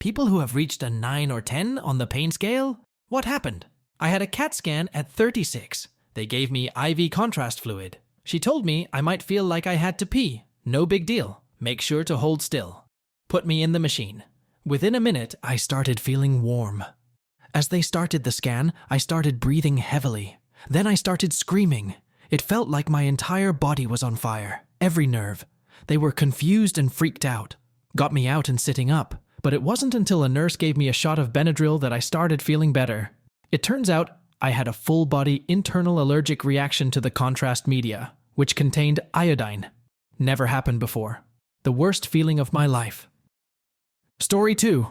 People who have reached a 9 or 10 on the pain scale? What happened? I had a CAT scan at 36. They gave me IV contrast fluid. She told me I might feel like I had to pee. No big deal. Make sure to hold still. Put me in the machine. Within a minute, I started feeling warm. As they started the scan, I started breathing heavily. Then I started screaming. It felt like my entire body was on fire. Every nerve. They were confused and freaked out. Got me out and sitting up. But it wasn't until a nurse gave me a shot of Benadryl that I started feeling better. It turns out I had a full-body internal allergic reaction to the contrast media, which contained iodine. Never happened before. The worst feeling of my life. Story 2.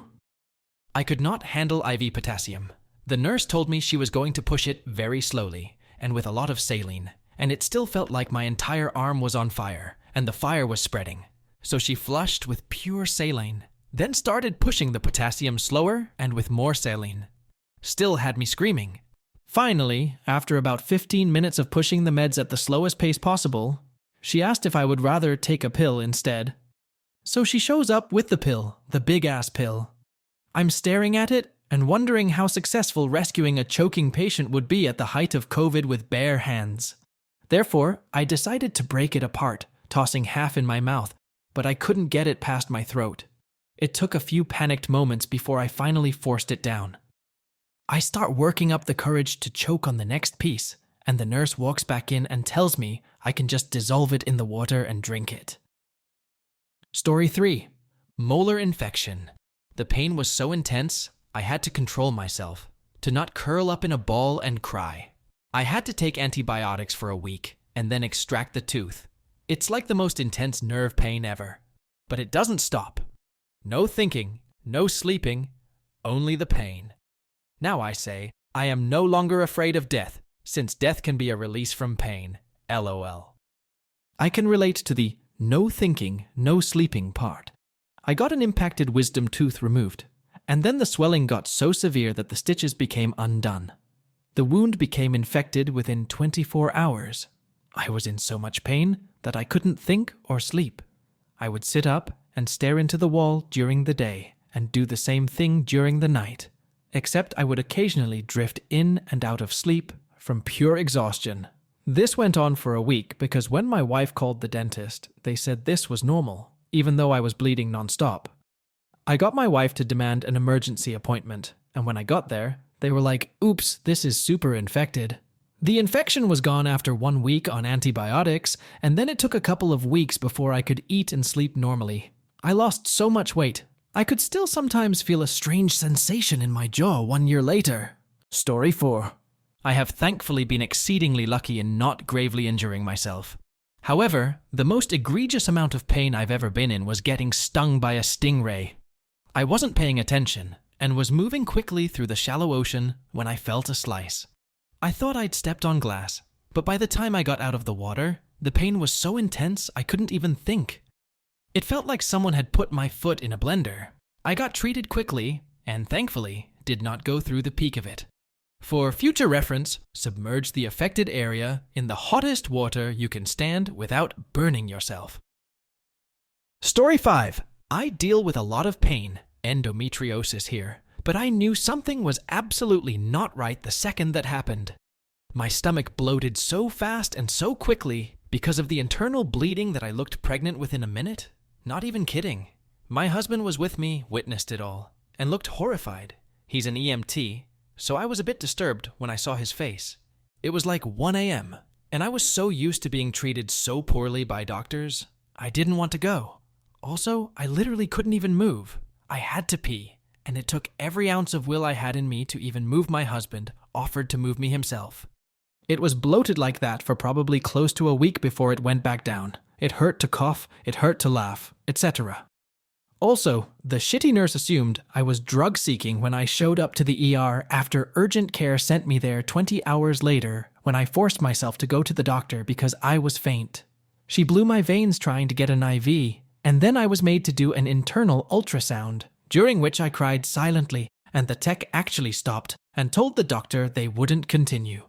I could not handle IV potassium. The nurse told me she was going to push it very slowly, and with a lot of saline, and it still felt like my entire arm was on fire, and the fire was spreading. So she flushed with pure saline, then started pushing the potassium slower and with more saline. Still had me screaming. Finally, after about 15 minutes of pushing the meds at the slowest pace possible, she asked if I would rather take a pill instead. So she shows up with the pill, the big-ass pill. I'm staring at it and wondering how successful rescuing a choking patient would be at the height of COVID with bare hands. Therefore, I decided to break it apart, tossing half in my mouth, but I couldn't get it past my throat. It took a few panicked moments before I finally forced it down. I start working up the courage to choke on the next piece, and the nurse walks back in and tells me I can just dissolve it in the water and drink it. Story 3. Molar infection. The pain was so intense, I had to control myself, to not curl up in a ball and cry. I had to take antibiotics for a week, and then extract the tooth. It's like the most intense nerve pain ever. But it doesn't stop. No thinking, no sleeping, only the pain. Now I say, I am no longer afraid of death, since death can be a release from pain. LOL. I can relate to the no thinking, no sleeping part. I got an impacted wisdom tooth removed, and then the swelling got so severe that the stitches became undone. The wound became infected within 24 hours. I was in so much pain that I couldn't think or sleep. I would sit up and stare into the wall during the day and do the same thing during the night, except I would occasionally drift in and out of sleep from pure exhaustion. This went on for a week because when my wife called the dentist, they said this was normal, even though I was bleeding nonstop. I got my wife to demand an emergency appointment, and when I got there, they were like, "Oops, this is super infected." The infection was gone after 1 week on antibiotics, and then it took a couple of weeks before I could eat and sleep normally. I lost so much weight. I could still sometimes feel a strange sensation in my jaw 1 year later. Story 4. I have thankfully been exceedingly lucky in not gravely injuring myself. However, the most egregious amount of pain I've ever been in was getting stung by a stingray. I wasn't paying attention and was moving quickly through the shallow ocean when I felt a slice. I thought I'd stepped on glass, but by the time I got out of the water, the pain was so intense I couldn't even think. It felt like someone had put my foot in a blender. I got treated quickly, and thankfully, did not go through the peak of it. For future reference, submerge the affected area in the hottest water you can stand without burning yourself. Story 5. I deal with a lot of pain, endometriosis here, but I knew something was absolutely not right the second that happened. My stomach bloated so fast and so quickly because of the internal bleeding that I looked pregnant within a minute. Not even kidding. My husband was with me, witnessed it all, and looked horrified. He's an EMT, so I was a bit disturbed when I saw his face. It was like 1 a.m., and I was so used to being treated so poorly by doctors, I didn't want to go. Also, I literally couldn't even move. I had to pee, and it took every ounce of will I had in me to even move my husband, offered to move me himself. It was bloated like that for probably close to a week before it went back down. It hurt to cough, it hurt to laugh, etc. Also, the shitty nurse assumed I was drug-seeking when I showed up to the ER after urgent care sent me there 20 hours later when I forced myself to go to the doctor because I was faint. She blew my veins trying to get an IV, and then I was made to do an internal ultrasound, during which I cried silently, and the tech actually stopped and told the doctor they wouldn't continue.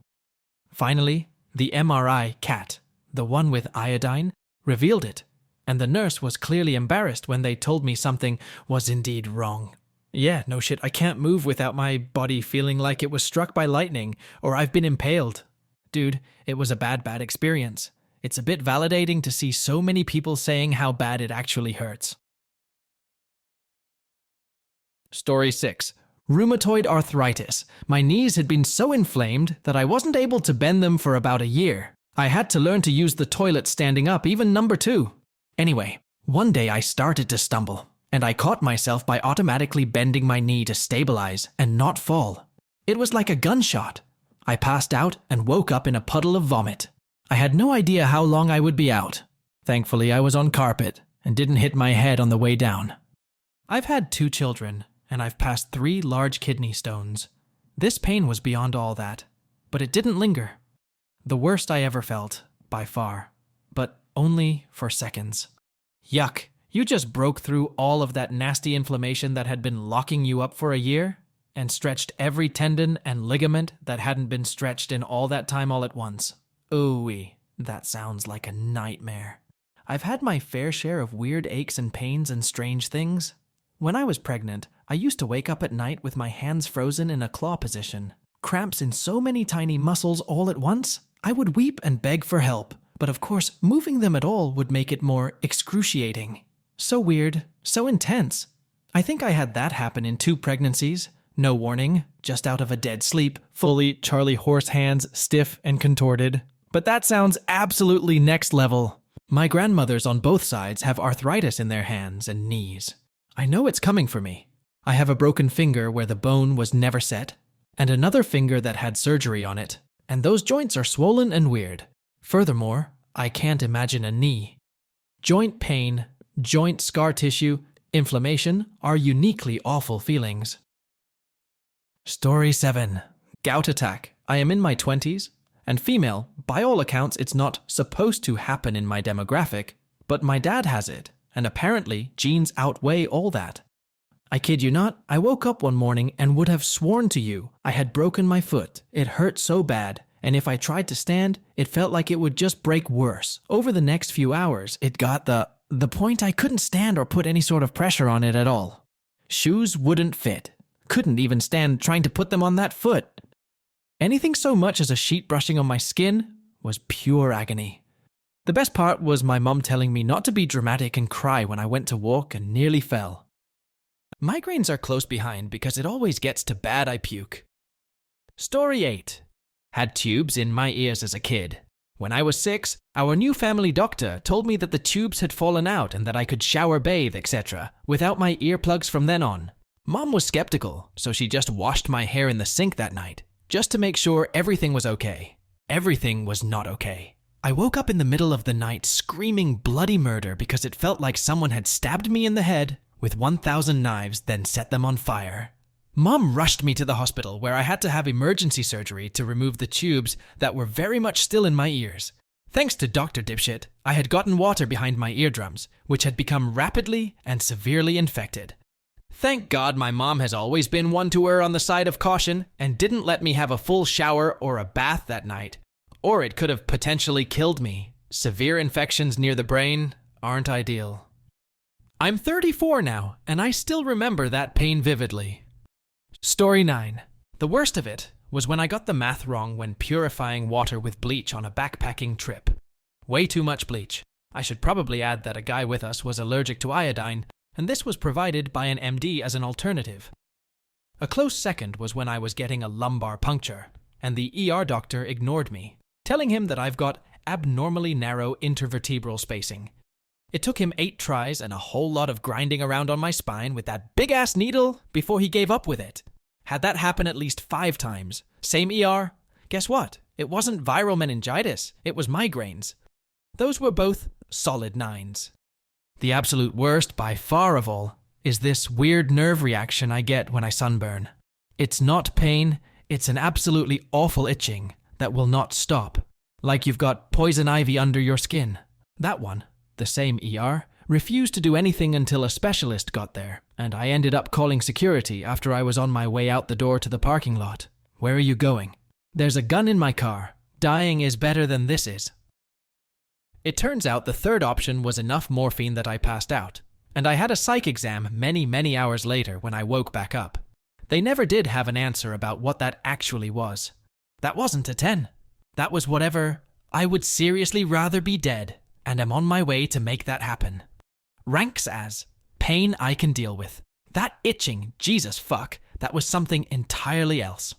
Finally, the MRI CAT, the one with iodine, revealed it, and the nurse was clearly embarrassed when they told me something was indeed wrong. Yeah, no shit, I can't move without my body feeling like it was struck by lightning or I've been impaled. Dude, it was a bad experience. It's a bit validating to see so many people saying how bad it actually hurts. Story 6. Rheumatoid arthritis. My knees had been so inflamed that I wasn't able to bend them for about a year. I had to learn to use the toilet standing up, even number 2. Anyway, one day I started to stumble, and I caught myself by automatically bending my knee to stabilize and not fall. It was like a gunshot. I passed out and woke up in a puddle of vomit. I had no idea how long I would be out. Thankfully, I was on carpet and didn't hit my head on the way down. I've had 2 children, and I've passed 3 large kidney stones. This pain was beyond all that, but it didn't linger. The worst I ever felt, by far, but only for seconds. Yuck, you just broke through all of that nasty inflammation that had been locking you up for a year, and stretched every tendon and ligament that hadn't been stretched in all that time all at once. Ooh-wee, that sounds like a nightmare. I've had my fair share of weird aches and pains and strange things. When I was pregnant, I used to wake up at night with my hands frozen in a claw position. Cramps in so many tiny muscles all at once, I would weep and beg for help. But of course, moving them at all would make it more excruciating. So weird, so intense. I think I had that happen in 2 pregnancies. No warning, just out of a dead sleep, fully Charlie horse hands, stiff and contorted. But that sounds absolutely next level. My grandmothers on both sides have arthritis in their hands and knees. I know it's coming for me. I have a broken finger where the bone was never set, and another finger that had surgery on it, and those joints are swollen and weird. Furthermore, I can't imagine a knee. Joint pain, joint scar tissue, inflammation are uniquely awful feelings. Story 7. Gout attack. I am in my 20s, and female. By all accounts, it's not supposed to happen in my demographic, but my dad has it, and apparently genes outweigh all that. I kid you not, I woke up one morning and would have sworn to you I had broken my foot. It hurt so bad, and if I tried to stand, it felt like it would just break worse. Over the next few hours, it got the point I couldn't stand or put any sort of pressure on it at all. Shoes wouldn't fit. Couldn't even stand trying to put them on that foot. Anything so much as a sheet brushing on my skin was pure agony. The best part was my mum telling me not to be dramatic and cry when I went to walk and nearly fell. Migraines are close behind because it always gets to bad I puke. Story 8. Had tubes in my ears as a kid. When I was 6, our new family doctor told me that the tubes had fallen out and that I could shower, bathe, etc. without my earplugs from then on. Mom was skeptical, so she just washed my hair in the sink that night, just to make sure everything was okay. Everything was not okay. I woke up in the middle of the night screaming bloody murder because it felt like someone had stabbed me in the head with 1,000 knives, then set them on fire. Mom rushed me to the hospital where I had to have emergency surgery to remove the tubes that were very much still in my ears. Thanks to Dr. Dipshit, I had gotten water behind my eardrums, which had become rapidly and severely infected. Thank God my mom has always been one to err on the side of caution and didn't let me have a full shower or a bath that night, or it could have potentially killed me. Severe infections near the brain aren't ideal. I'm 34 now, and I still remember that pain vividly. Story 9. The worst of it was when I got the math wrong when purifying water with bleach on a backpacking trip. Way too much bleach. I should probably add that a guy with us was allergic to iodine, and this was provided by an MD as an alternative. A close second was when I was getting a lumbar puncture, and the ER doctor ignored me, telling him that I've got abnormally narrow intervertebral spacing. It took him 8 tries and a whole lot of grinding around on my spine with that big-ass needle before he gave up with it. Had that happen at least 5 times. Same ER. Guess what? It wasn't viral meningitis. It was migraines. Those were both solid 9s. The absolute worst, by far of all, is this weird nerve reaction I get when I sunburn. It's not pain, it's an absolutely awful itching that will not stop. Like you've got poison ivy under your skin. That one. The same ER, refused to do anything until a specialist got there, and I ended up calling security after I was on my way out the door to the parking lot. Where are you going? There's a gun in my car. Dying is better than this is. It turns out the third option was enough morphine that I passed out. And I had a psych exam many hours later when I woke back up. They never did have an answer about what that actually was. That wasn't a 10. That was whatever. I would seriously rather be dead, and am on my way to make that happen. Ranks as pain I can deal with. That itching, Jesus fuck, that was something entirely else.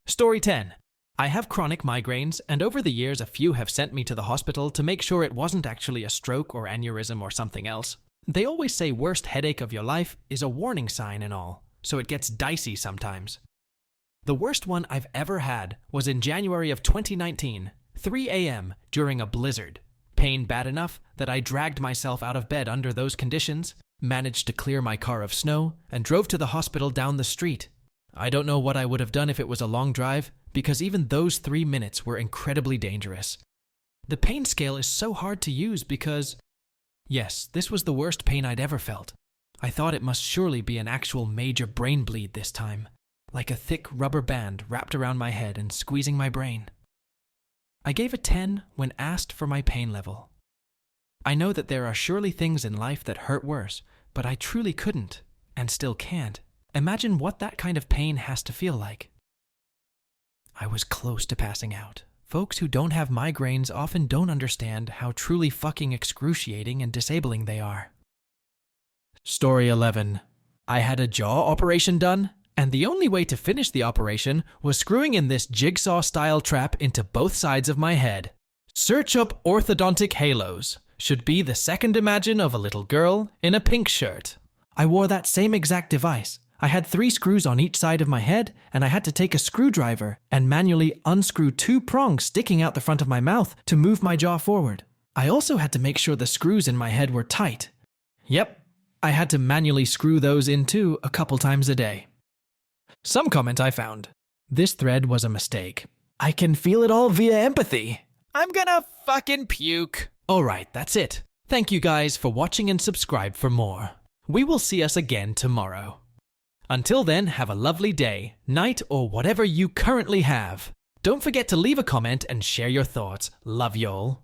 Story 10. I have chronic migraines, and over the years a few have sent me to the hospital to make sure it wasn't actually a stroke or aneurysm or something else. They always say worst headache of your life is a warning sign and all, so it gets dicey sometimes. The worst one I've ever had was in January of 2019, 3 a.m. during a blizzard. Pain bad enough that I dragged myself out of bed under those conditions, managed to clear my car of snow, and drove to the hospital down the street. I don't know what I would have done if it was a long drive, because even those 3 minutes were incredibly dangerous. The pain scale is so hard to use because, yes, this was the worst pain I'd ever felt. I thought it must surely be an actual major brain bleed this time, like a thick rubber band wrapped around my head and squeezing my brain. I gave a 10 when asked for my pain level. I know that there are surely things in life that hurt worse, but I truly couldn't, and still can't, imagine what that kind of pain has to feel like. I was close to passing out. Folks who don't have migraines often don't understand how truly fucking excruciating and disabling they are. Story 11. I had a jaw operation done, and the only way to finish the operation was screwing in this jigsaw-style trap into both sides of my head. Search up orthodontic halos. Should be the second imagine of a little girl in a pink shirt. I wore that same exact device. I had 3 screws on each side of my head, and I had to take a screwdriver and manually unscrew 2 prongs sticking out the front of my mouth to move my jaw forward. I also had to make sure the screws in my head were tight. Yep, I had to manually screw those in too a couple times a day. Some comment I found. This thread was a mistake. I can feel it all via empathy. I'm gonna fucking puke. Alright, that's it. Thank you guys for watching and subscribe for more. We will see us again tomorrow. Until then, have a lovely day, night, or whatever you currently have. Don't forget to leave a comment and share your thoughts. Love y'all.